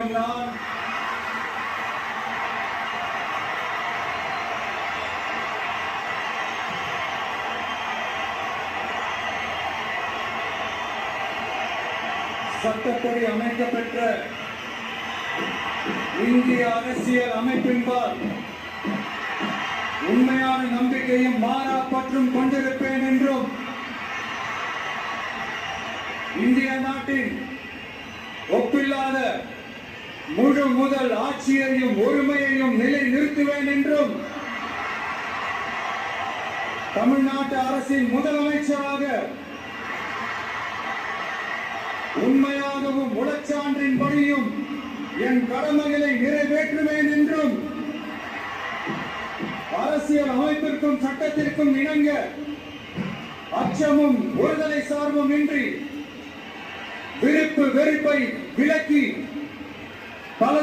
மீண்டும் நான் சட்டப்படி அமைக்கப்பெற்ற இந்திய அரசியல் அமைப்பின்பால் உண்மையான நம்பிக்கையும் மாறா பற்றும் கொண்டிருப்பேன் என்றும் இந்திய நாட்டின் ஒப்பில்லாத முழு முதல் ஆட்சியையும் ஒருமையையும் நிலை நிறுத்துவேன் என்றும் தமிழ்நாட்டு அரசின் முதலமைச்சராக உண்மையாகவும் உளச்சான்றின்படியும் என் கடமைகளை நிறைவேற்றுவேன் என்றும் அரசியல் அமைப்பிற்கும் சட்டத்திற்கும் இணங்க அச்சமும் ஒருதலை சார்பும் இன்றி விருப்பு வெறுப்பை விலக்கி